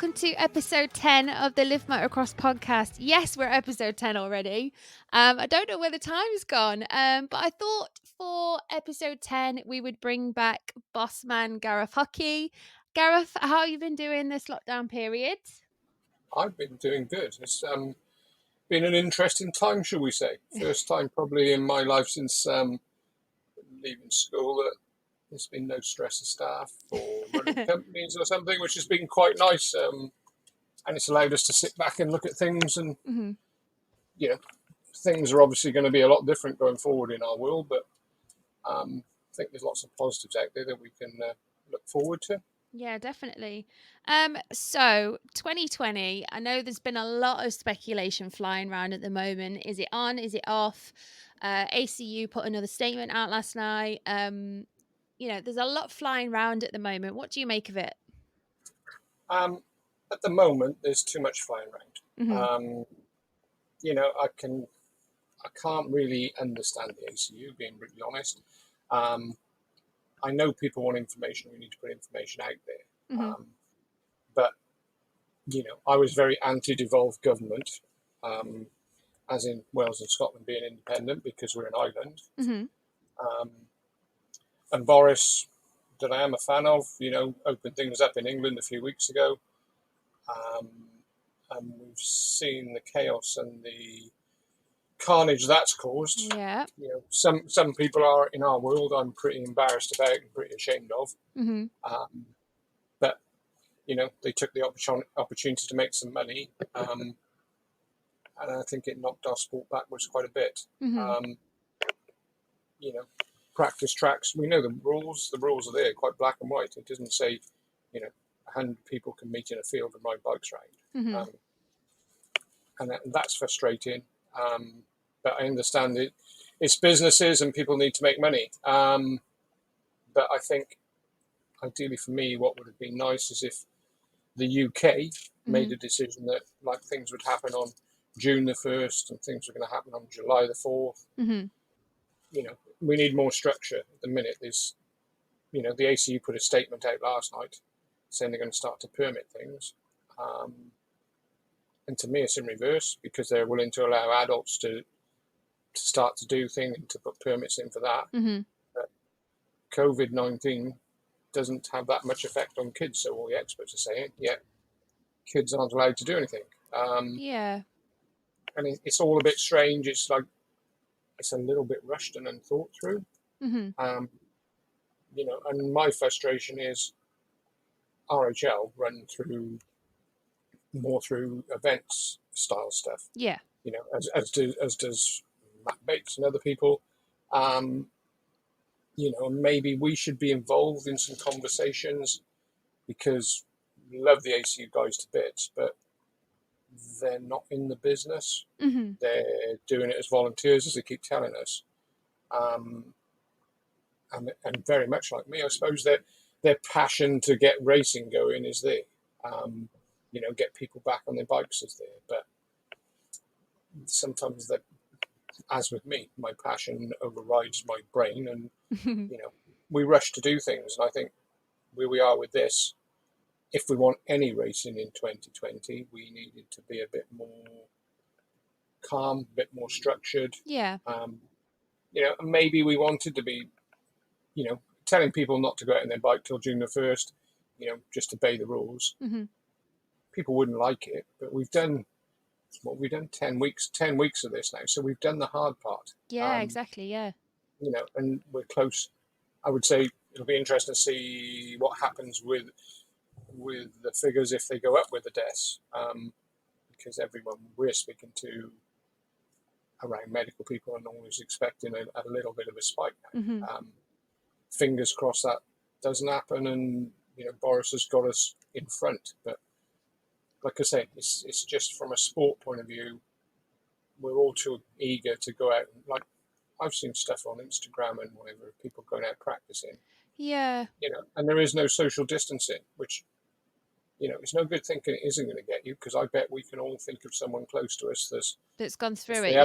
welcome to episode 10 of the Live Motocross podcast. Yes, we're episode 10 already. I don't know where the time's gone, but I thought for episode 10 we would bring back boss man Gareth Hockey. Gareth, how have you been doing this lockdown period? I've been doing good. It's been an interesting time, shall we say. First time probably in my life since leaving school that there's been no stress of staff or running companies or something, which has been quite nice. And it's allowed us to sit back and look at things. And, you know, things are obviously going to be a lot different going forward in our world. But I think there's lots of positives out there that we can look forward to. Yeah, definitely. So 2020, I know there's been a lot of speculation flying around at the moment. Is it on? Is it off? ACU put another statement out last night. There's a lot flying around at the moment. What do you make of it? At the moment, there's too much flying around. I can't really understand the ACU, being brutally honest. I know people want information. We need to put information out there. But, I was very anti-devolved government, as in Wales and Scotland being independent because we're an island. And Boris, that I am a fan of, opened things up in England a few weeks ago. And we've seen the chaos and the carnage that's caused. Yeah. Some people are in our world I'm pretty embarrassed about and pretty ashamed of. But they took the opportunity to make some money, and I think it knocked our sport backwards quite a bit. Practice tracks, we know the rules. The rules are there, quite black and white. It doesn't say 100 people can meet in a field and ride bikes around. And that's frustrating. But I understand it's businesses and people need to make money. But I think, ideally for me, what would have been nice is if the UK made a decision that things would happen on June the 1st and things were going to happen on July the 4th. We need more structure. At the minute, there's, the ACU put a statement out last night saying they're going to start to permit things. And to me, it's in reverse because they're willing to allow adults to start to do things and to put permits in for that. But COVID-19 doesn't have that much effect on kids, so all the experts are saying, yet kids aren't allowed to do anything. And it's all a bit strange. It's like it's a little bit rushed and unthought through. And my frustration is RHL run through events style stuff. As does Matt Bates and other people. Maybe we should be involved in some conversations because we love the ACU guys to bits, but they're not in the business. They're doing it as volunteers, as they keep telling us. And very much like me, I suppose their passion to get racing going is there. Get people back on their bikes is there. But sometimes as with me, my passion overrides my brain and, we rush to do things. And I think where we are with this, if we want any racing in 2020, we needed to be a bit more calm, a bit more structured. Maybe we wanted to be, telling people not to go out on their bike till June the 1st, just obey the rules. People wouldn't like it, but we've done 10 weeks of this now, so we've done the hard part. Exactly. And we're close. I would say it'll be interesting to see what happens with the figures if they go up with the deaths, because everyone we're speaking to around medical people are always expecting a little bit of a spike now. Fingers crossed that doesn't happen, and Boris has got us in front. But like I say, it's just from a sport point of view, we're all too eager to go out. I've seen stuff on Instagram and whatever, people going out practicing. And there is no social distancing, which it's no good thinking it isn't going to get you, because I bet we can all think of someone close to us that's gone through it.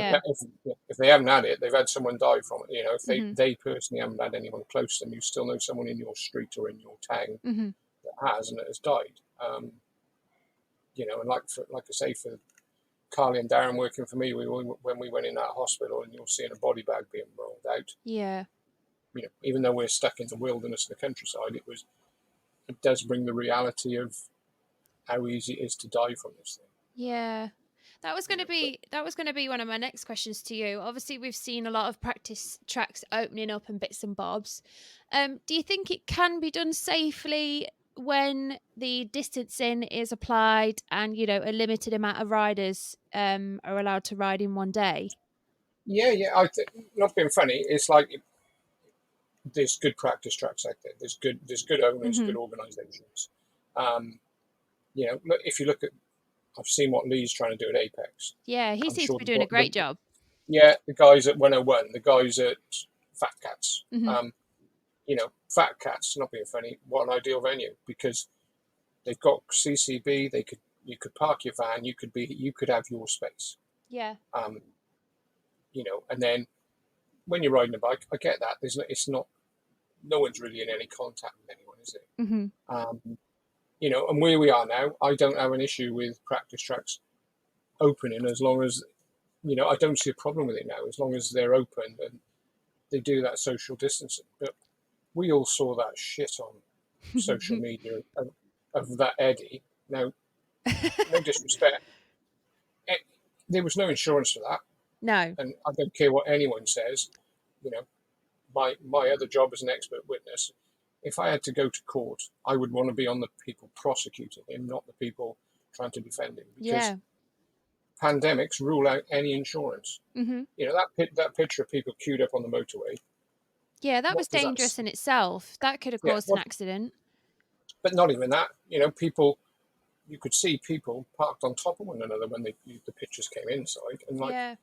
If they haven't had it, they've had someone die from it. If they personally haven't had anyone close to them, you still know someone in your street or in your town that has and that has died. And like I say, for Carly and Darren working for me, when we went in that hospital, and you're seeing a body bag being rolled out. Yeah. Even though we're stuck in the wilderness and the countryside, it does bring the reality of how easy it is to die from this thing. Yeah. That was going to But be one of my next questions to you. Obviously, we've seen a lot of practice tracks opening up and bits and bobs. Do you think it can be done safely when the distancing is applied and a limited amount of riders are allowed to ride in one day? yeah, I think, not being funny, it's like there's good practice tracks out there. There's good owners, Hmm. good organisations. Um, look, if you look at, I've seen what Lee's trying to do at Apex. Yeah, he I'm seems to sure be doing a great job. the guys at 101, the guys at Fat Cats. Hmm. Fat Cats, not being funny, what an ideal venue, because they've got CCB. You could park your van. You could have your space. Yeah. Um, and then when you're riding a bike, I get that. It's not. No one's really in any contact with anyone, is it? Hmm. Um, and where we are now, I don't have an issue with practice tracks opening as long as, I don't see a problem with it now as long as they're open and they do that social distancing. But we all saw that shit on social media of that Eddie. Now, no disrespect, eh, there was no insurance for that, No. and I don't care what anyone says. You know, my other job as an expert witness, if I had to go to court, I would want to be on the people prosecuting him, not the people trying to defend him, because Yeah. pandemics rule out any insurance. Hmm. That picture of people queued up on the motorway. Yeah, that was What does that? dangerous in itself. That could have Yeah, caused an what? accident. But not even that. People. You could see people parked on top of one another when the pictures came inside, and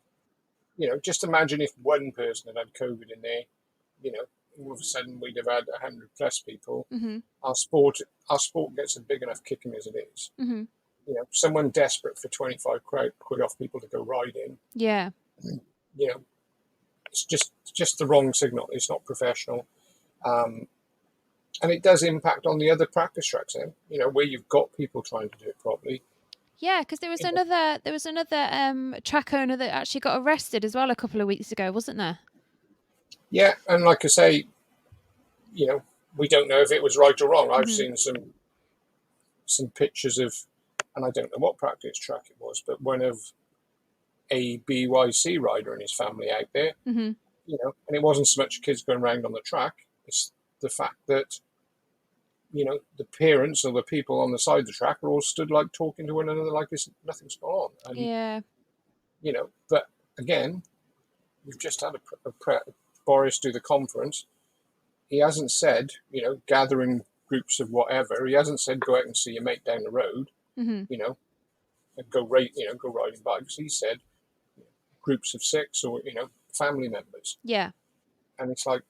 Yeah. just imagine if one person had COVID in there. You know, all of a sudden we'd have had 100+ people. Hmm. Our sport gets a big enough kicking as it is. Hmm. Someone desperate for 25 quid off people to go riding. Yeah. You know, it's just the wrong signal. It's not professional, and it does impact on the other practice tracks. Then where you've got people trying to do it properly. Yeah, because there was another track owner that actually got arrested as well a couple of weeks ago, wasn't there? Yeah, and like I say, we don't know if it was right or wrong. I've Hmm. seen some pictures of, and I don't know what practice track it was, but one of a BYC rider and his family out there. Hmm. And it wasn't so much kids going around on the track. It's the fact that the parents or the people on the side of the track are all stood like talking to one another like this, nothing's gone on. And Yeah. but again, we've just had Boris do the conference. He hasn't said, gathering groups of whatever. He hasn't said go out and see your mate down the road, Hmm. you know, and go riding bikes. He said groups of 6 or family members, Yeah. and it's like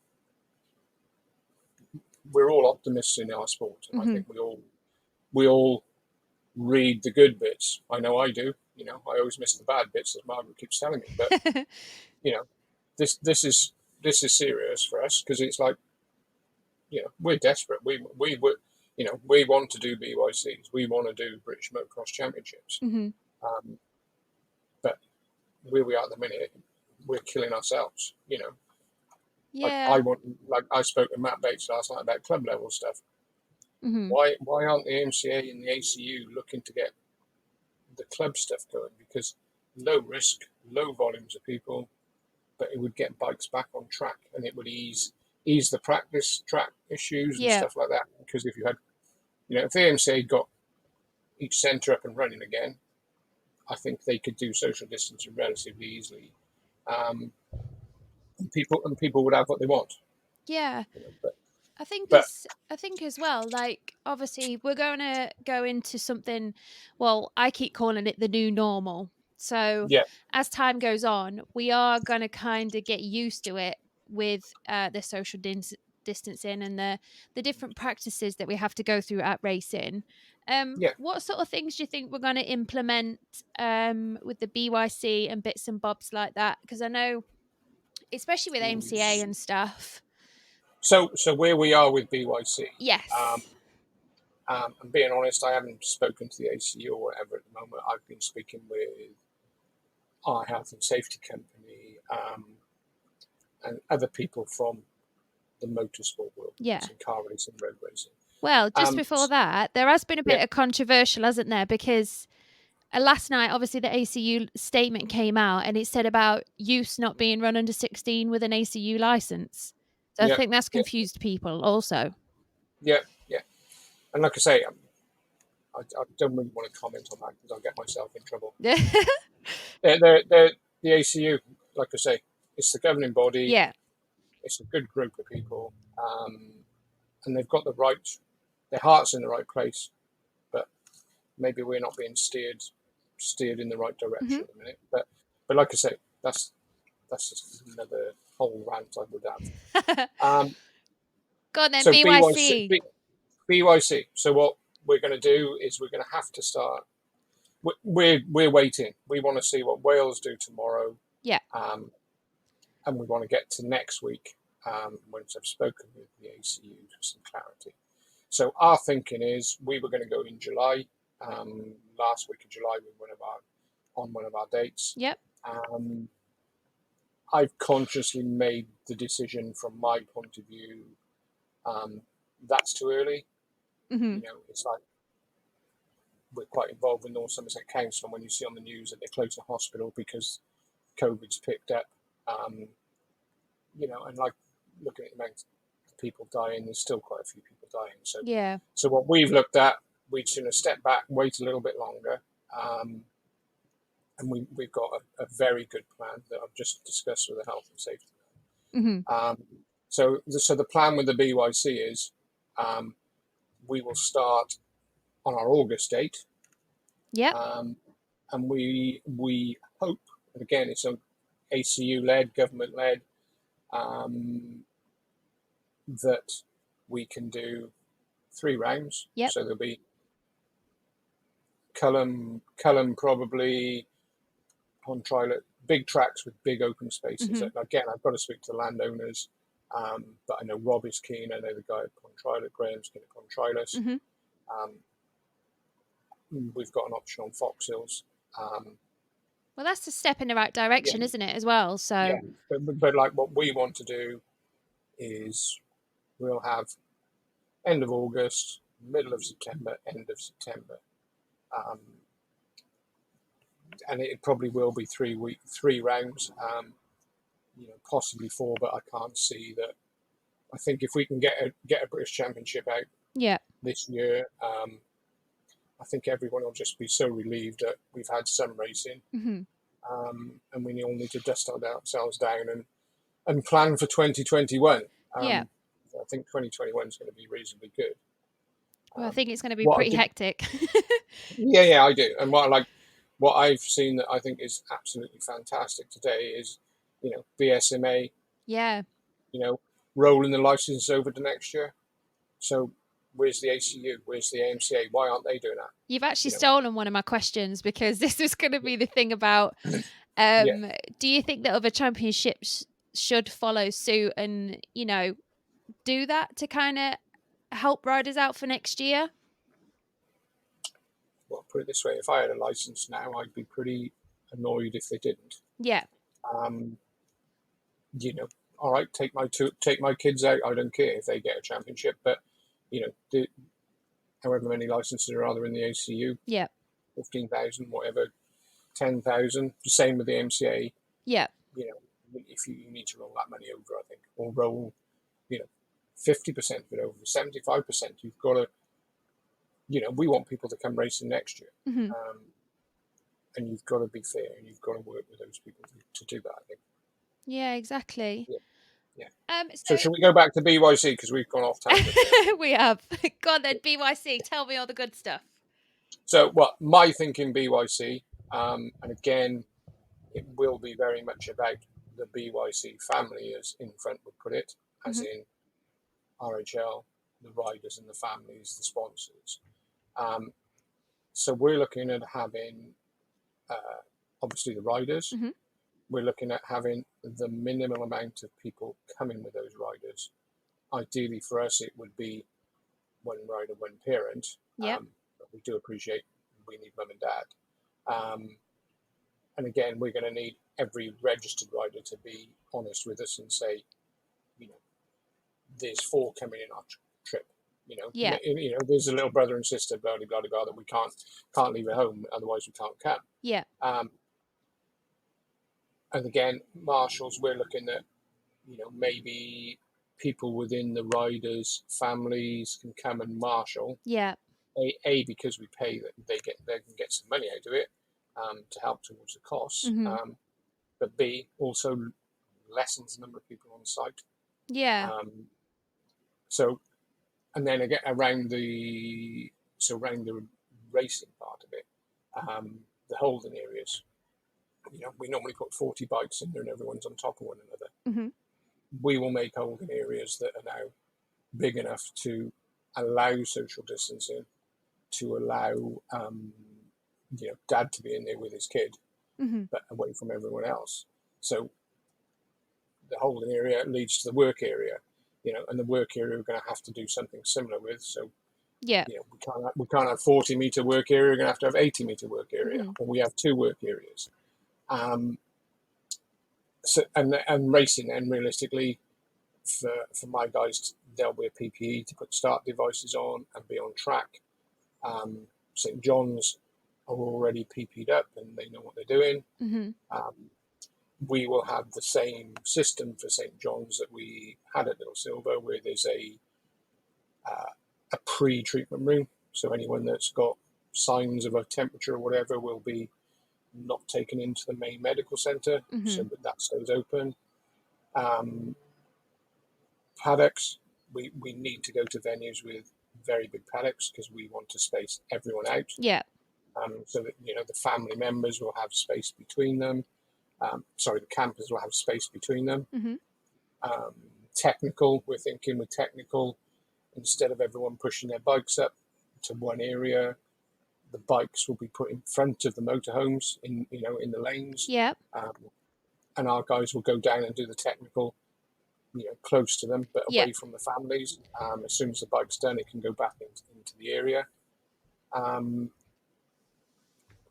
we're all optimists in our sport, and I Hmm. think we all read the good bits. I know I do. I always miss the bad bits, as Margaret keeps telling me. But you know, this is serious for us because it's like we're desperate. We want to do BYCs. We want to do British Motocross Championships. Hmm. But where we are at the minute, we're killing ourselves. Like Yeah. I spoke to Matt Bates last night about club level stuff. Hmm. Why aren't the MCA and the ACU looking to get the club stuff going? Because low risk, low volumes of people, but it would get bikes back on track and it would ease the practice track issues and Yeah. stuff like that. Because if you had, if the MCA got each centre up and running again, I think they could do social distancing relatively easily, and people would have what they want. Yeah. But I think but as I think as well, like obviously we're going to go into something, well, I keep calling it the new normal. So yeah, as time goes on, we are going to kind of get used to it with the social distancing and the different practices that we have to go through at racing. yeah, What sort of things do you think we're going to implement with the BYC and bits and bobs like that? Because I know, especially with MCA and stuff. so where we are with BYC, um, Yes. And being honest, I haven't spoken to the ACU or whatever at the moment. I've been speaking with our health and safety company, and other people from the motorsport world, Yeah. so car racing, road racing. Well, just before that, there has been a Yeah, bit of controversial, hasn't there? Because last night, obviously, the ACU statement came out and it said about use not being run under 16 with an ACU license. So I yeah, think that's yeah, confused people also. yeah, yeah. And like I say, I don't really want to comment on that because I'll get myself in trouble. They're the ACU, like I say, it's the governing body. Yeah. It's a good group of people, and they've got their hearts in the right place. But maybe we're not being steered in the right Hmm. direction at the minute. But like I say, that's just another whole rant I would have. Um, Go on then, so BYC, BYC. BYC. So what we're going to do is we're going to have to start. We're waiting. We want to see what Wales do tomorrow, Yeah. um, and we want to get to next week, once I've spoken with the ACU for some clarity. So our thinking is we were going to go in July. Last week of July, we were on one of our dates. Yep. Um, I've consciously made the decision from my point of view. That's too early. Hmm. It's like we're quite involved with North Somerset Council, and when you see on the news that they're closing a hospital because COVID's picked up, and like looking at the amount of people dying, there's still quite a few people dying. Yeah. So what we've looked at, we'd sooner step back, wait a little bit longer, and we've got a very good plan that I've just discussed with the health and safety. Hmm. So the plan with the BYC is, we will start on our August date, Yep. um, and we hope, and again, it's ACU led, government led, that we can do 3 rounds. Yep. So there'll be Culham probably on trial at big tracks with big open spaces. Hmm. Again, I've got to speak to the landowners, but I know Rob is keen. I know the guy at Pontrilet, Graham's keen at Pontrilas. Hmm. Um, we've got an option on Fox Hills. Well, that's a step in the right Yeah, direction, isn't it, as well? yeah. So, But like what we want to do is we'll have end of August, middle of September, end of September. Um, and it probably will be 3 rounds, possibly 4, but I can't see that. I think if we can get a British Championship out yeah. this year, I think everyone will just be so relieved that we've had some racing, Hmm. and we all need to dust ourselves down and plan for 2021. Yeah. I think 2021 is going to be reasonably good. Well, I Um, think it's going to be what I pretty did, hectic. yeah, I do. And what I've seen that I think is absolutely fantastic today is, BSMA, Yeah. you know, rolling the license over to next year. So where's the ACU? Where's the AMCA? Why aren't they doing that? You've actually You know, stolen one of my questions because this is going to be the thing about yeah. do you think that other championships should follow suit and, do that to kind of help riders out for next year? Well, put it this way: if I had a license now, I'd be pretty annoyed if they didn't. Yeah. Um, you know, all right, take my kids out. I don't care if they get a championship, but however many licenses are there in the ACU, Yeah. 15,000, whatever, 10,000. The same with the MCA. Yeah. If you need to roll that money over, I think, or roll, 50% of it over, 75%. You've got to, we want people to come racing next year, Hmm. um, and you've got to be fair, and you've got to work with those people to do that. I think. Yeah, exactly. Yeah, yeah. So So should we go back to BYC because we've gone off tangent there? we have. Go on then, BYC. Tell me all the good stuff. So, what my thinking BYC, and again, it will be very much about the BYC family, as In Front would put it, as Hmm. in RHL, the riders and the families, the sponsors. Um, so we're looking at having, obviously, the riders. Hmm. We're looking at having the minimal amount of people coming with those riders. Ideally, for us, it would be one rider, one parent. Yep. But we do appreciate we need mum and dad. And again, we're going to need every registered rider to be honest with us and say, you know, there's 4 coming in our trip. Yeah. There's a little brother and sister, blah blah blah blah, that we can't leave at home, otherwise we can't come. Yeah. And again, marshals, we're looking at, maybe people within the riders' families can come and marshal. Yeah. Because we pay that they can get some money out of it, to help towards the costs. Mm-hmm. But B, also lessens the number of people on site. Yeah. So, and then again around the racing part of it, the holding areas. We normally put 40 bikes in there, and everyone's on top of one another. Mm-hmm. We will make holding areas that are now big enough to allow social distancing, to allow dad to be in there with his kid, Mm-hmm. but away from everyone else. So the holding area leads to the work area, and the work area we're going to have to do something similar with. So Yeah. we can't have 40-meter work area. We're going to have 80-meter work area, Mm-hmm. or we have 2 work areas. So and racing then realistically, for my guys, they'll wear PPE to put start devices on and be on track. St. John's are already PP'd up and they know what they're doing. Mm-hmm. We will have the same system for St. John's that we had at Little Silver, where there's a pre-treatment room. So anyone that's got signs of a temperature or whatever will be not taken into the main medical centre, Mm-hmm. so that stays open. Paddocks, we need to go to venues with very big paddocks because we want to space everyone out. Yeah. So that the family members will have space between them. The campers will have space between them. Mm-hmm. Technical, we're thinking with technical, instead of everyone pushing their bikes up to one area, the bikes will be put in front of the motorhomes in the lanes. Yeah. And our guys will go down and do the technical, close to them, but away from the families. As soon as the bike's done, it can go back into the area.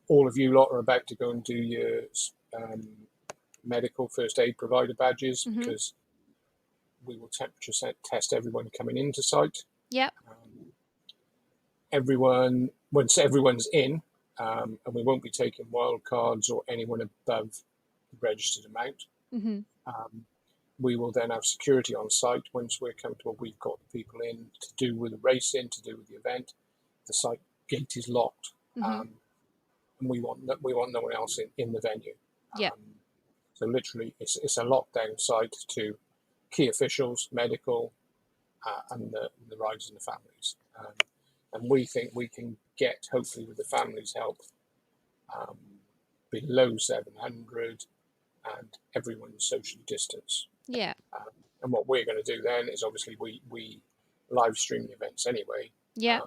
All of you lot are about to go and do your medical first aid provider badges, Mm-hmm. because we will temperature test everyone coming into site. Yep. Once everyone's in, and we won't be taking wild cards or anyone above the registered amount. Mm-hmm. We will then have security on site once we're comfortable we've got the people in to do with the racing, to do with the event. The site gate is locked, Mm-hmm. and we want no one else in the venue. Yeah. So literally, it's a lockdown site to key officials, medical, and the riders and the families. And we think we can get, hopefully with the families' help, below 700 and everyone's socially distanced. Yeah. And what we're going to do then is obviously we live stream the events anyway. Yeah.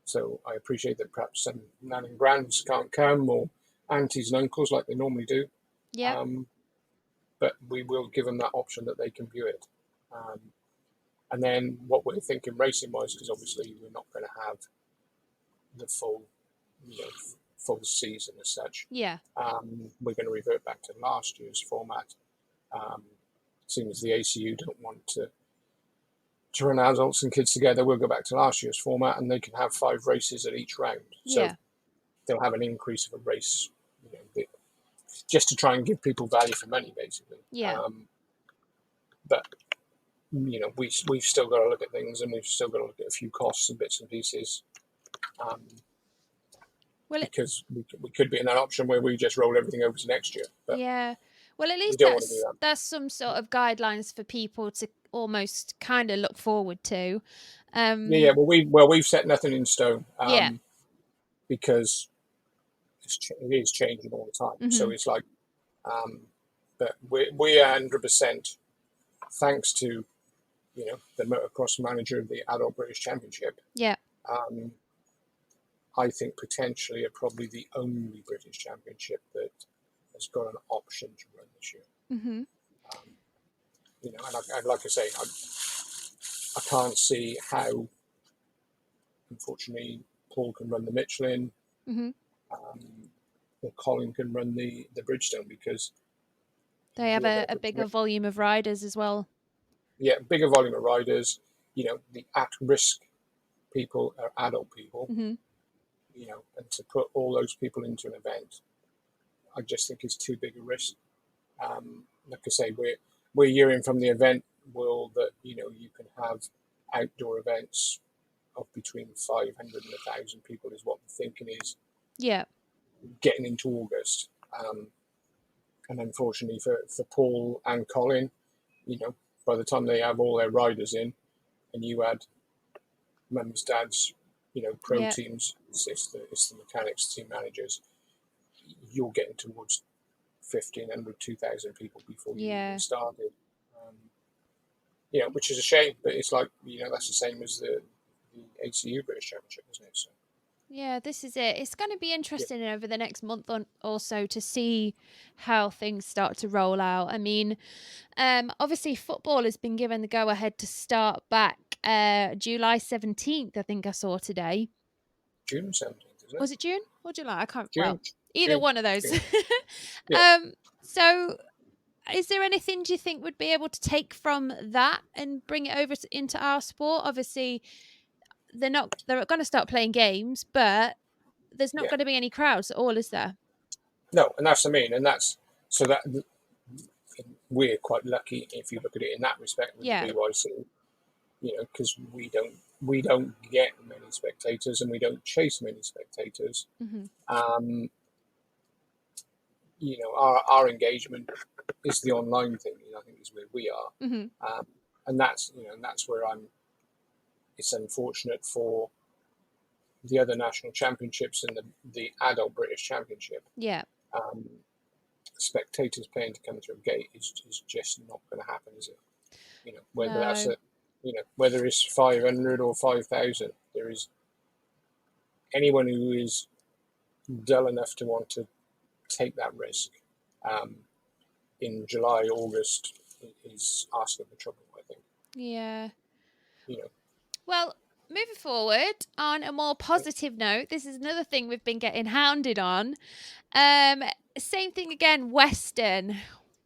So I appreciate that perhaps some nan and grands can't come, or aunties and uncles like they normally do. Yeah. But we will give them that option that they can view it. And then what we're thinking racing-wise, because obviously we're not going to have the full season as such. Yeah. We're going to revert back to last year's format. Seeing as the ACU don't want to run adults and kids together, we'll go back to last year's format, and they can have 5 races at each round. So they'll have an increase of a race, just to try and give people value for money, basically. Yeah. But we've still got to look at things, and we've still got to look at a few costs and bits and pieces. Because we could be in that option where we just roll everything over to next year. But yeah. Well, at least that's some sort of guidelines for people to almost kind of look forward to. Well, we've set nothing in stone. Yeah. Because it is changing all the time. Mm-hmm. So it's like, but we are 100%, thanks to the motocross manager of the Adult British Championship. Yeah. I think potentially are probably the only British Championship that has got an option to run this year. Mm-hmm. And like I say, I can't see how unfortunately, Paul can run the Michelin, Hmm. or Colin can run the Bridgestone, because They have you're going to a put bigger volume of riders as well. bigger volume of riders. The at-risk people are adult people. Hmm. And to put all those people into an event, I just think is too big a risk. Like I say, we're hearing from the event world that you can have outdoor events of between 500 and 1,000 people is what the thinking is, Yeah. getting into August. And unfortunately for Paul and Colin, by the time they have all their riders in, and you add mums, dads, pro Yeah. teams, it's the mechanics, team managers, you're getting towards 1,500, 2,000 people before you even Yeah. started. Which is a shame, but it's like, that's the same as the ACU British Championship, isn't it? So, Yeah, this is it. It's going to be yeah, interesting over the next month or so to see how things start to roll out. I mean, obviously, football has been given the go ahead to start back July 17th, I think I saw today. June 17th, isn't it? Was it June or July? I can't, June, well, either June, one of those. June. Yeah, So, is there anything do you think would be able to take from that and bring it over into our sport? Obviously, they're going to start playing games, but there's not yeah. going to be any crowds at all, is there? No, and that's what I mean, and that's so that we're quite lucky if you look at it in that respect with the Yeah. BYC, because we don't get many spectators and we don't chase many spectators. Hmm. Um, our engagement is the online thing. I think is where we Hmm. are, and that's where it's unfortunate for the other national championships and the adult British Championship. Yeah. Um, Spectators paying to come through a gate is just not going to happen, is it? Whether that's No. whether it's 500 or 5,000, there is anyone who is dull enough to want to take that risk um, in July, August is asking for trouble. I think. Yeah. You know, Well, moving forward on a more positive note, this is another thing we've been getting hounded on. Um, Same thing again, Western.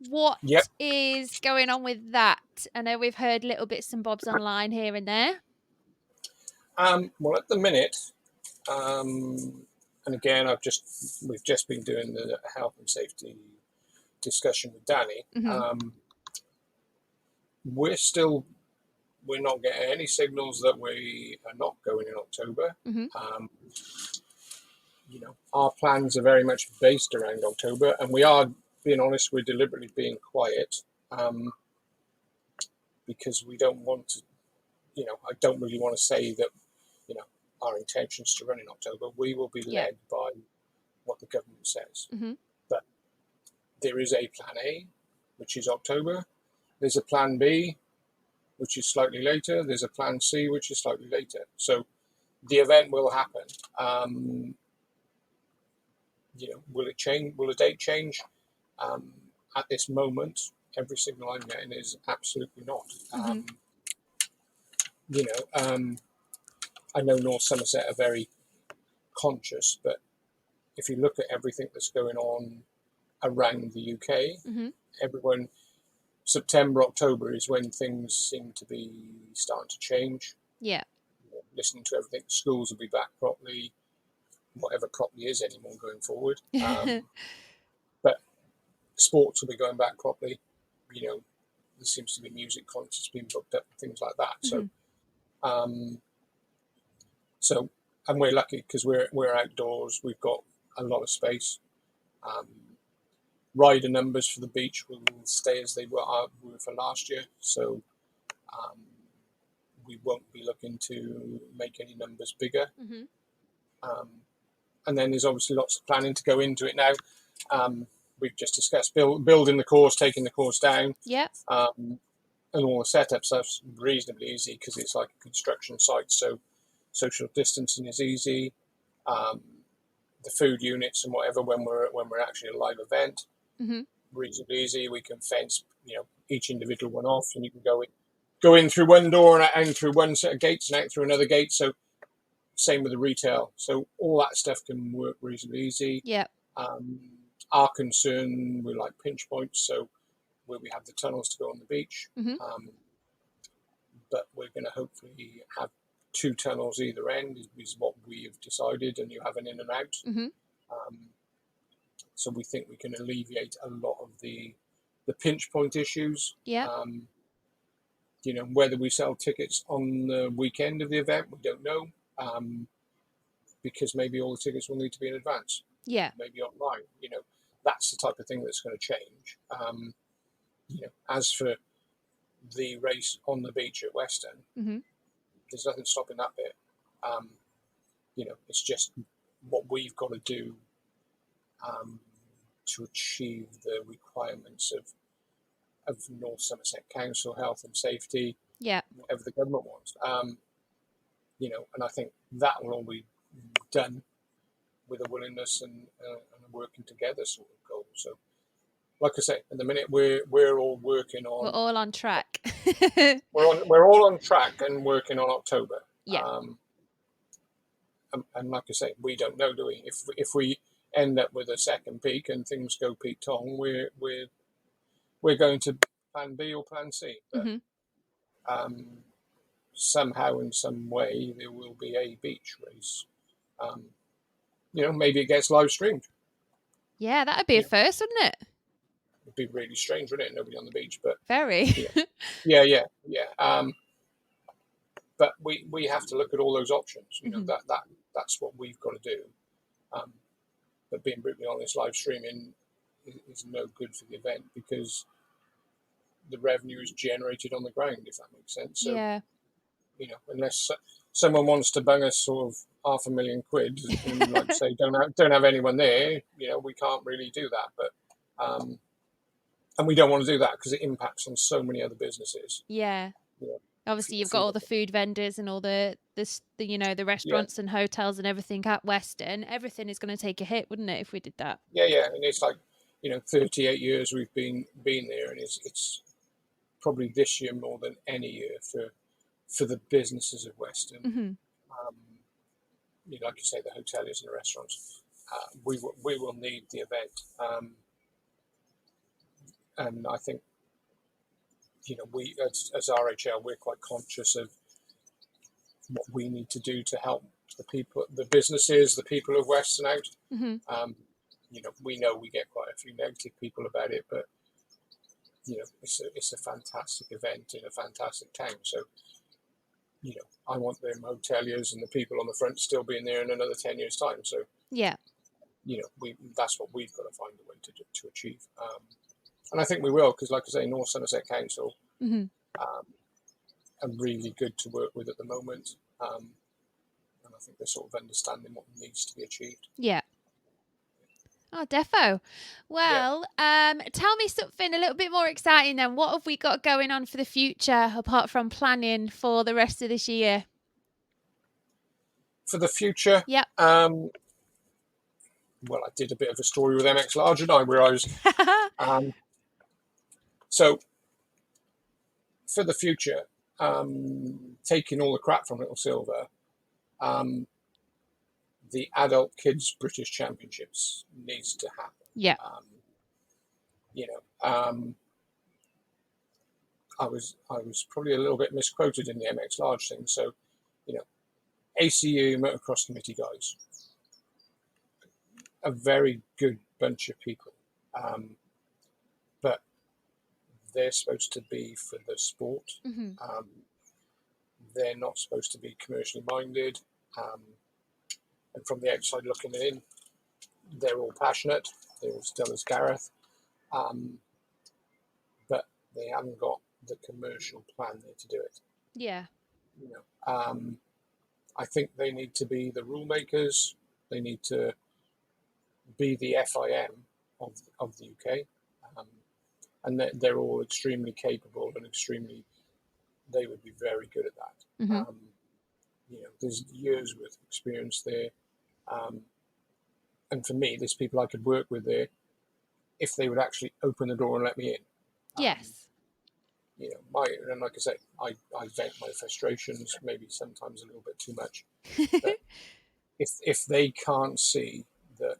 What yep. is going on with that? I know we've heard little bits and bobs online here and there. Well, at the minute, and again, we've just been doing the health and safety discussion with Danny. Hmm. We're not getting any signals that we are not going in October. Hmm. Um, our plans are very much based around October, and we are being honest. We're deliberately being quiet because we don't want to. I don't really want to say that. Our intentions to run in October. We will be Yeah. led by what the government says. Hmm. But there is a plan A, which is October. There's a plan B, which is slightly later. There's a plan C, which is slightly later. So the event will happen. Will it change? Will the date change? At this moment, every signal I'm getting is absolutely not. Hmm. You know, um, I know North Somerset are very conscious, but if you look at everything that's going on around the UK, Hmm. everyone, September, October is when things seem to be starting to change. Yeah. Listening to everything, schools will be back properly, whatever properly is anymore going forward. But sports will be going back properly. There seems to be music concerts being booked up, things like that. Hmm. Um, so, and we're lucky because we're outdoors. We've got a lot of space. Um, Rider numbers for the beach will stay as they were for last year. So um, we won't be looking to make any numbers bigger. Hmm. Um, and then there's obviously lots of planning to go into it now. We've just discussed building the course, taking the course down, Yep. and all the setup stuff's reasonably easy because it's like a construction site. So social distancing is easy. Um, the food units and whatever when we're actually a live event, Hmm. reasonably easy. We can fence each individual one off, and you can go in through one door and through one set of gates and out through another gate. So Same with the retail. So all that stuff can work reasonably easy. Yeah. Our concern, we like pinch points, so where we have the tunnels to go on the beach. Mm-hmm. But we're going to hopefully have 2 tunnels either end is what we have decided, and you have an in and out. Mm-hmm. So we think we can alleviate a lot of the pinch point issues. Yeah. Whether we sell tickets on the weekend of the event, we don't know, because maybe all the tickets will need to be in advance. Yeah. Maybe online. That's the type of thing that's going to change. As for the race on the beach at Western, Mm-hmm. there's nothing stopping that bit. It's just what we've got to do to achieve the requirements of North Somerset Council health and safety, Yeah. whatever the government wants. And I think that will all be done with a willingness and a working together sort of goal. So, like I say, at the minute we're all working We're on. all on track. We're all on track and working on October. Yeah. And like I say, we don't know, do we? If we end up with a second peak and things go Pete Tong, we're going to plan B or plan C. But Mm-hmm. Somehow, in some way, there will be a beach race. Maybe it gets live streamed. Yeah, that'd be a first, wouldn't it? It'd be really strange, wouldn't it? Nobody on the beach, but Very. yeah. But we have to look at all those options. Mm-hmm. That's what we've got to do. But being brutally honest, live streaming is no good for the event because the revenue is generated on the ground, if that makes sense. So, yeah. Unless someone wants to bung us sort of £500,000 and like say don't have anyone there, we can't really do that. But and we don't want to do that because it impacts on so many other businesses. Yeah. Obviously, you've got all the food vendors and all the restaurants and hotels and everything at Western. Everything is going to take a hit, wouldn't it, if we did that? Yeah, and it's like 38 years we've been there, and it's probably this year more than any year for the businesses of Western. Mm-hmm. Like you say, the hoteliers and the restaurants. We will need the event, and I think we as RHL we're quite conscious of what we need to do to help the people, the businesses, the people of Western out. Mm-hmm. We know we get quite a few negative people about it, but it's a fantastic event in a fantastic town. So, I want the hoteliers and the people on the front still being there in another 10 years' time. So, yeah, that's what we've got to find a way to achieve. And I think we will, because like I say, North Somerset Council mm-hmm. are really good to work with at the moment. And I think they're sort of understanding what needs to be achieved. Yeah. Oh, defo. Well, tell me something a little bit more exciting then. What have we got going on for the future apart from planning for the rest of this year? For the future? Yep. Well, I did a bit of a story with MX Large, and where I was. So, for the future, taking all the crap from Little Silver, the adult kids British Championships needs to happen. Yeah. I was probably a little bit misquoted in the MX Large thing. So, ACU Motocross Committee guys, a very good bunch of people, but they're supposed to be for the sport. Mm-hmm. They're not supposed to be commercially minded. And from the outside looking in, they're all passionate. They're all still as Gareth. But they haven't got the commercial plan there to do it. Yeah. I think they need to be the rule makers. They need to be the FIM of the UK. And they're all extremely capable and they would be very good at that. Mm-hmm. There's years worth of experience there. And for me, there's people I could work with there if they would actually open the door and let me in. Yes. And like I say, I vent my frustrations maybe sometimes a little bit too much. That if they can't see that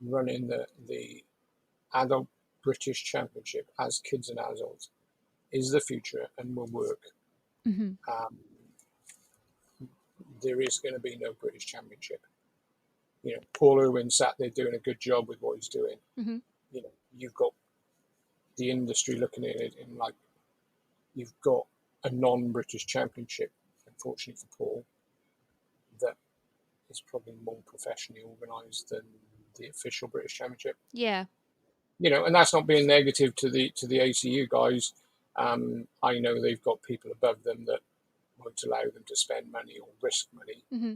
running the adult British Championship as kids and adults is the future and will work, Hmm. um, there is going to be no British Championship. Paul Irwin sat there doing a good job with what he's doing. Hmm. You've got the industry looking at it in like, you've got a non-British Championship, unfortunately for Paul, that is probably more professionally organised than the official British Championship. Yeah. And that's not being negative to the ACU guys. I know they've got people above them that won't allow them to spend money or risk money. Hmm.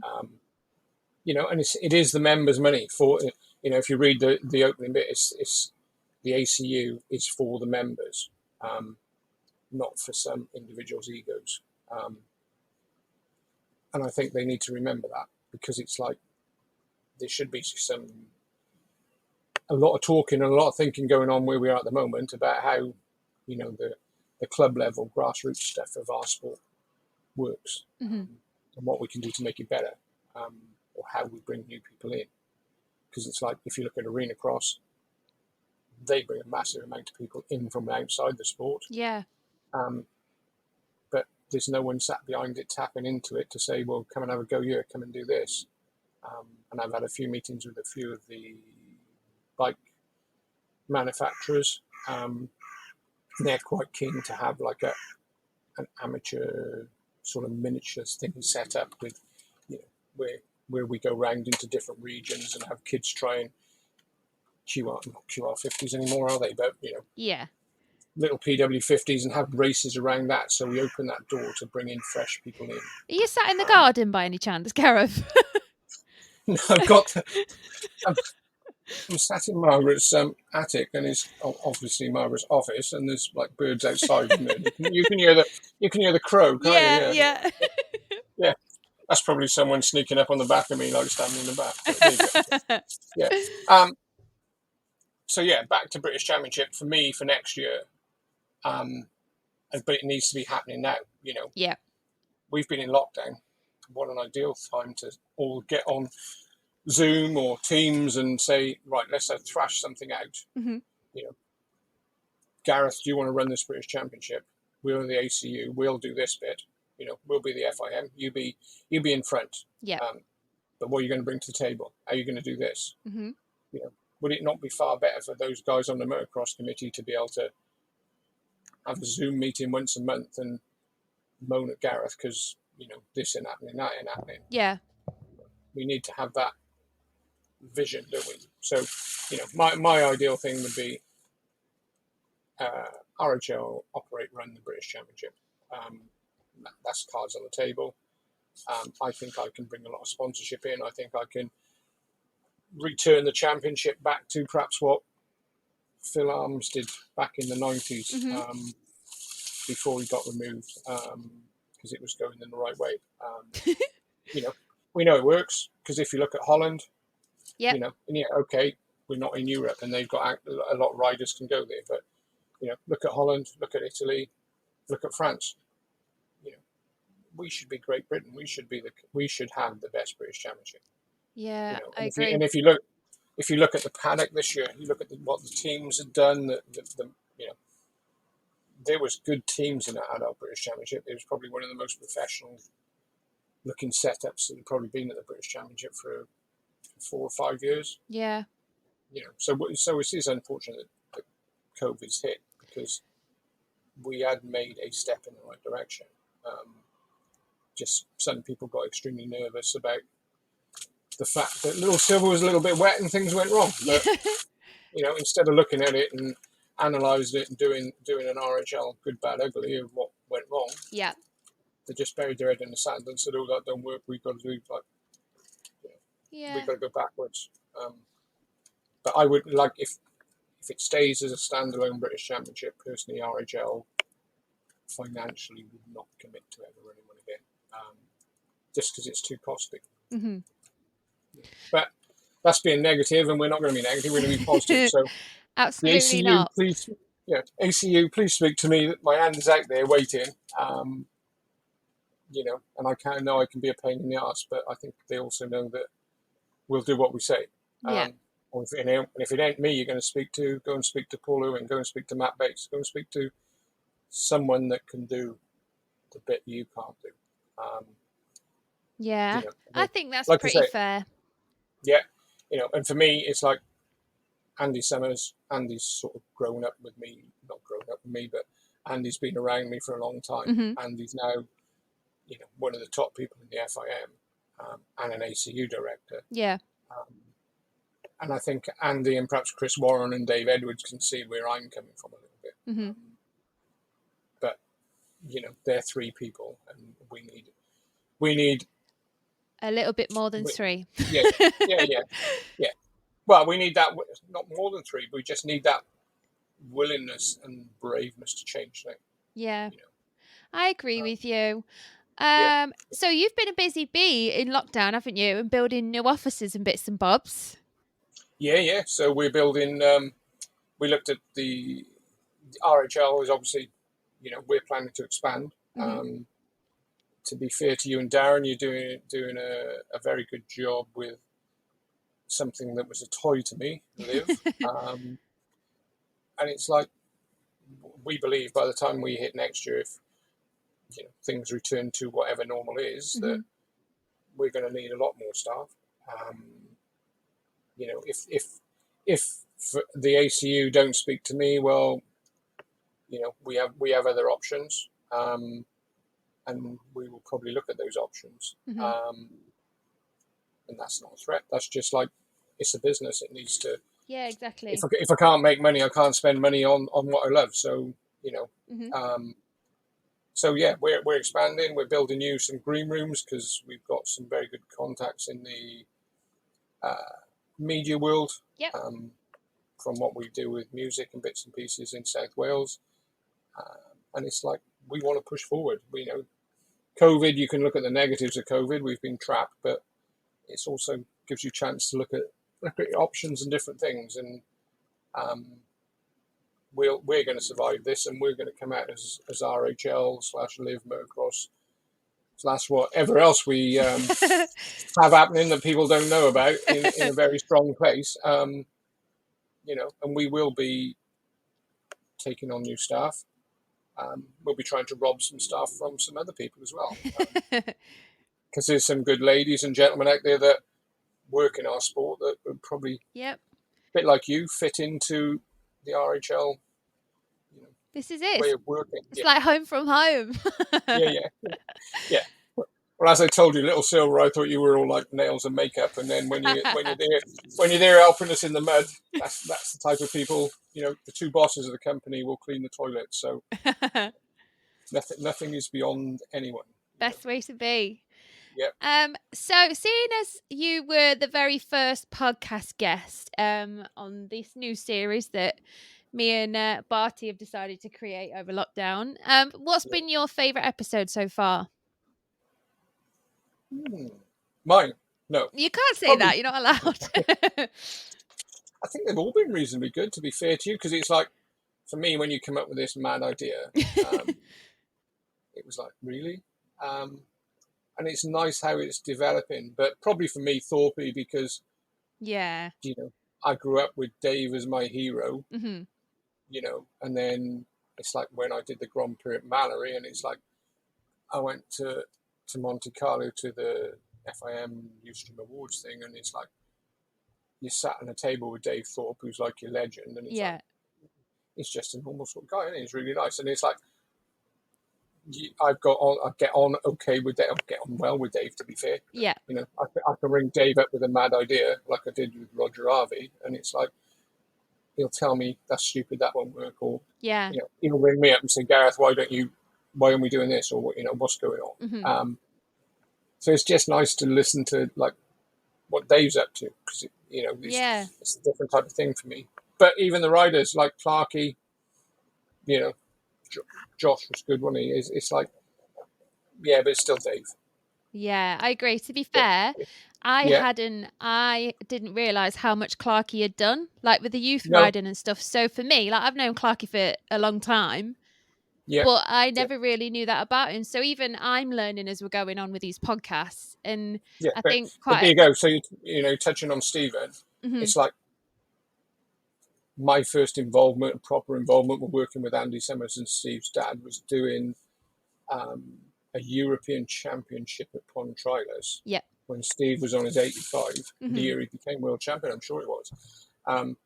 And it is the members' money for. If you read the opening bit, it's the ACU is for the members, not for some individuals' egos. And I think they need to remember that, because it's like there should be a lot of talking and a lot of thinking going on where we are at the moment about how the club level grassroots stuff of our sport works, Hmm. and what we can do to make it better, or how we bring new people in. Because it's like, if you look at arena cross, they bring a massive amount of people in from outside the sport, Yeah. but there's no one sat behind it tapping into it to say, well, come and have a go here, come and do this. And I've had a few meetings with a few of the bike manufacturers. They're quite keen to have like an amateur sort of miniatures thing set up with, where we go round into different regions and have kids try and not QR50s anymore, are they? But Yeah. little PW50s, and have races around that. So we open that door to bring in fresh people in. Are you sat in the garden by any chance, Gareth? I've got. I'm, I'm sat in Margaret's attic, and it's obviously Margaret's office, and there's like birds outside, isn't there? You can hear the crow, can't you? Yeah, Yeah, yeah. yeah. That's probably someone sneaking up on the back of me, like standing in the back. But there you go. Yeah. So yeah, back to British Championship for me for next year. But it needs to be happening now. Yeah. We've been in lockdown. What an ideal time to all get on Zoom or Teams and say, right, let's thrash something out. Hmm. Gareth, do you want to run this British Championship? We're the ACU. We'll do this bit. We'll be the FIM. You be in front. Yeah. But what are you going to bring to the table? How are you going to do this? Hmm. Would it not be far better for those guys on the motocross committee to be able to have a Zoom meeting once a month and moan at Gareth because this ain't happening, that ain't happening? Yeah. We need to have that vision, don't we? So, my ideal thing would be RHL run the British Championship. That's cards on the table. I think I can bring a lot of sponsorship in. I think I can return the championship back to perhaps what Phil Arms did back in the 90s, before he got removed, because it was going in the right way. We know it works, because if you look at Holland, Yep. okay, we're not in Europe and they've got a lot of riders can go there, but look at Holland, look at Italy, look at France. We should be Great Britain. We should have the best British Championship. Yeah, I And agree. if you look at the paddock this year, you look at what the teams have done. There was good teams in that adult British Championship. It was probably one of the most professional looking setups that had probably been at the British Championship for 4 or 5 years. Yeah. So it is unfortunate that COVID's hit, because we had made a step in the right direction. Just some people got extremely nervous about the fact that Little Silver was a little bit wet and things went wrong. But instead of looking at it and analysing it and doing an RHL good, bad, ugly of what went wrong, Yeah. they just buried their head in the sand and said, "Oh, that don't work. We've got to do Yeah. we've got to go backwards." But I would like, if it stays as a standalone British Championship, personally, RHL financially would not commit to ever running one again, just because it's too costly. Hmm. But that's being negative, and we're not going to be negative. We're going to be positive. So the Absolutely ACU, not. please, ACU, please speak to me. My hand's out there waiting. and I kind of know I can be a pain in the ass, but I think they also know that we'll do what we say. Yeah. And if it ain't me, you're going to go and speak to Paul Owen, go and speak to Matt Bates, go and speak to someone that can do the bit you can't do. Um, Yeah. I think that's like I pretty say, fair. yeah, and for me, it's like Andy Summers. Andy's sort of grown up with me, not grown up with me, but Andy's been around me for a long time. Hmm. Andy's now, one of the top people in the FIM, and an ACU director. Yeah. Um, and I think Andy and perhaps Chris Warren and Dave Edwards can see where I'm coming from a little bit. Hmm. But they're three people, and we need A little bit more than we, three. yeah, yeah. Well, we need that, not more than three. We just need that willingness and braveness to change things. Yeah. You know, I agree um, with you. yeah, So you've been a busy bee in lockdown, haven't you? And building new offices and bits and bobs. yeah. So we're building. We looked at the RHL is obviously, we're planning to expand. Hmm. To be fair to you and Darren, you're doing a very good job with something that was a toy to me, Live. And it's like, we believe by the time we hit next year, if things return to whatever normal is, that Hmm. we're going to need a lot more staff. Um, if the ACU don't speak to me, well, we have other options, and we will probably look at those options. Hmm. And that's not a threat. That's just like, it's a business. It needs to. Yeah, If exactly. I can't make money, I can't spend money on what I love. So you know. Hmm. Um, so yeah, we're expanding. We're building some green rooms because we've got some very good contacts in the media world. Yep. Um, from what we do with music and bits and pieces in South Wales, and it's like we want to push forward. COVID. You can look at the negatives of COVID. We've been trapped, but it's also gives you a chance to look at options and different things. And um, we're going to survive this, and we're going to come out as RHL / Live Motocross / whatever else we have happening that people don't know about in a very strong place. And we will be taking on new staff. We'll be trying to rob some staff from some other people as well, because there's some good ladies and gentlemen out there that work in our sport that would probably, a Yep. bit like you, fit into the RHL This is it. way of working. It's like home from home. Yeah. Well, as I told you, little Silver, I thought you were all like nails and makeup, and then when you're there helping us in the mud, that's the type of people. The two bosses of the company will clean the toilets, so nothing is beyond anyone. Best way to be. Yep. So seeing as you were the very first podcast guest on this new series that me and Barty have decided to create over lockdown, what's Yeah. been your favourite episode so far? Mine, no, You can't say probably. that, you're not allowed. I think they've all been reasonably good, to be fair to you, because it's like, for me, when you come up with this mad idea, it was like, really? And it's nice how it's developing, but probably for me, Thorpe, because, Yeah. I grew up with Dave as my hero, Hmm. and then it's like when I did the Grand Prix at Mallory, and it's like, I went to Monte Carlo to the FIM Ustream Awards thing, and it's like, you sat on a table with Dave Thorpe, who's like your legend, and it's like, Yeah. he's just a normal sort of guy, and he's really nice. And it's like, I get on okay with Dave. I get on well with Dave, to be fair. Yeah. I can ring Dave up with a mad idea, like I did with Roger Harvey, and it's like, he'll tell me that's stupid, that won't work, or Yeah. he'll ring me up and say, Gareth, why aren't we doing this, or what's going on? Hmm. So it's just nice to listen to like what Dave's up to, because Yeah. it's a different type of thing for me. But even the riders like Clarkey, you know, Josh was good when he is. It's like, yeah, but it's still Dave. Yeah, I agree. To be Yeah, fair, yeah. I didn't realise how much Clarkey had done, like with the youth No, riding and stuff. So for me, like I've known Clarkey for a long time. Yeah. But I Yeah. never really knew that about him. So even I'm learning as we're going on with these podcasts. And Yeah. I But think but quite there you go. So touching on Stephen, mhm. it's like my first involvement, proper involvement, with working with Andy Summers and Steve's dad was doing um, a European Championship at Pond Trailers Yeah. when Steve was on his 85, the Mhm. year he became world champion. I'm sure it was. Um,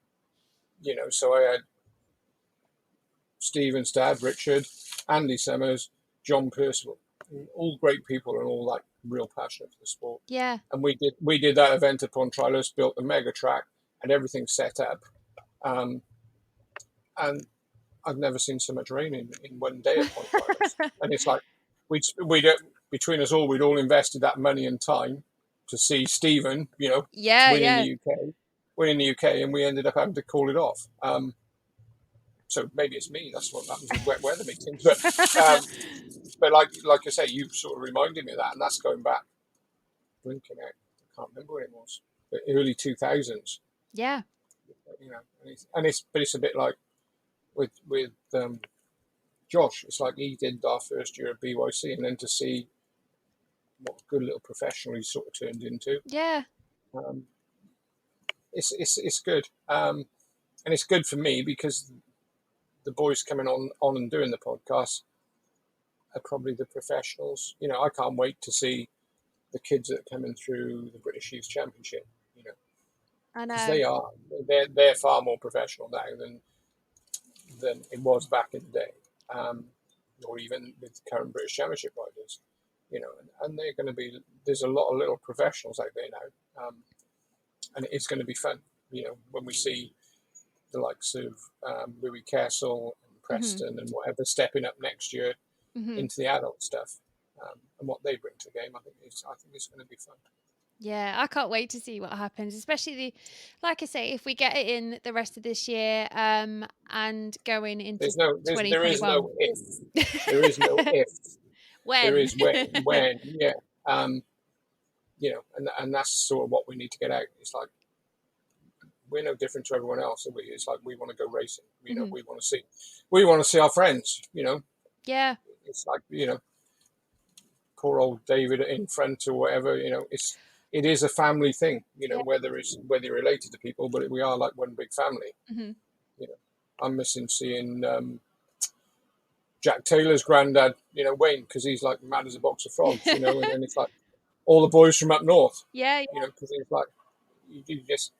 so I had Stephen's dad, Richard, Andy Summers, John Percival, all great people and all like real passionate for the sport. Yeah. And we did that event upon Trialers, built the mega track and everything set up. Um, and I've never seen so much rain in one day at Pond Trialers. And it's like we between us all, we'd all invested that money and time to see Stephen, Yeah, win in yeah. the UK, and we ended up having to call it off. So maybe it's me. That's what happens with wet weather meetings. But like I say, you sort of reminded me of that, and that's going back, blinking out. I can't remember when it was, but early 2000s. Yeah. But it's a bit like with Josh. It's like he did our first year at BYC, and then to see what a good little professional he sort of turned into. Yeah. Um, it's good, and it's good for me because the boys coming on and doing the podcast are probably the professionals. I can't wait to see the kids that are coming through the British Youth Championship. I Because know. they're far more professional now than it was back in the day, or even with current British Championship riders. And they're going to be. There's a lot of little professionals out there now, and it's going to be fun. When we see the likes of Louis Castle and Mhm. Preston and whatever stepping up next year Mhm. into the adult stuff, and what they bring to the game, I think it's going to be fun. Yeah, I can't wait to see what happens, especially like I say, if we get it in the rest of this year, and going into There is 2021. no if. There is no if. There When? is when. Yeah. And that's sort of what we need to get out. It's like we're no different to everyone else. Are we? It's like we want to go racing. Mhm. We want to see our friends. Yeah. It's like poor old David in front or whatever. It is a family thing. Yeah. Whether you're related to people, but we are like one big family. Mhm. You know, I'm missing seeing Jack Taylor's granddad, Wayne, because he's like mad as a box of frogs. And then it's like all the boys from up north. Yeah. Because it's like you just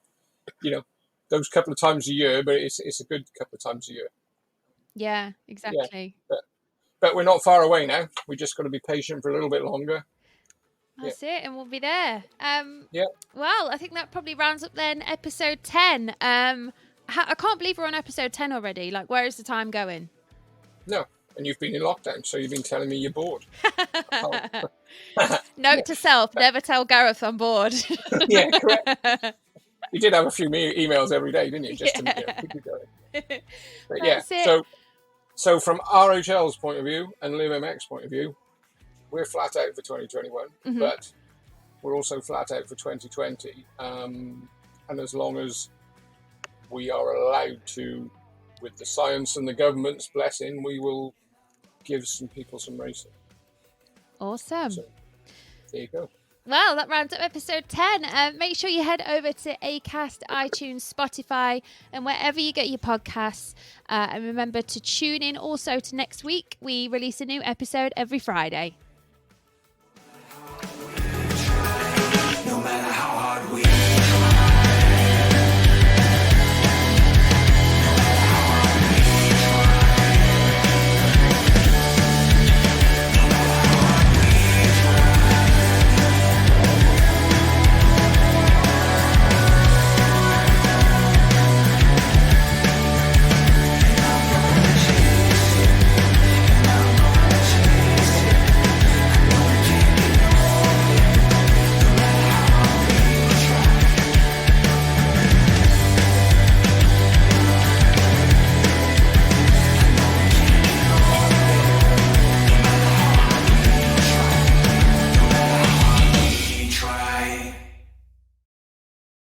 you know those couple of times a year, but it's a good couple of times a year. Yeah, Yeah, exactly. but we're not far away now. We just got to be patient for a little bit longer. Yeah, That's it, and we'll be there. yeah. Well, I think that probably rounds up then episode 10. I can't believe we're on episode 10 already. Like, where is the time going? No, and you've been in lockdown, so you've been telling me you're bored. Note to self: never tell Gareth I'm bored. Yeah, correct. You did have a few emails every day, didn't you? Just to Yeah. keep you going. But yeah, That's it. so from RHL's point of view and LiveMX point of view, we're flat out for 2021, Mhm. but we're also flat out for 2020. And as long as we are allowed to, with the science and the government's blessing, we will give some people some racing. Awesome. So there you go. Well, that rounds up episode 10. Make sure you head over to Acast, iTunes, Spotify, and wherever you get your podcasts. And remember to tune in also to next week. We release a new episode every Friday.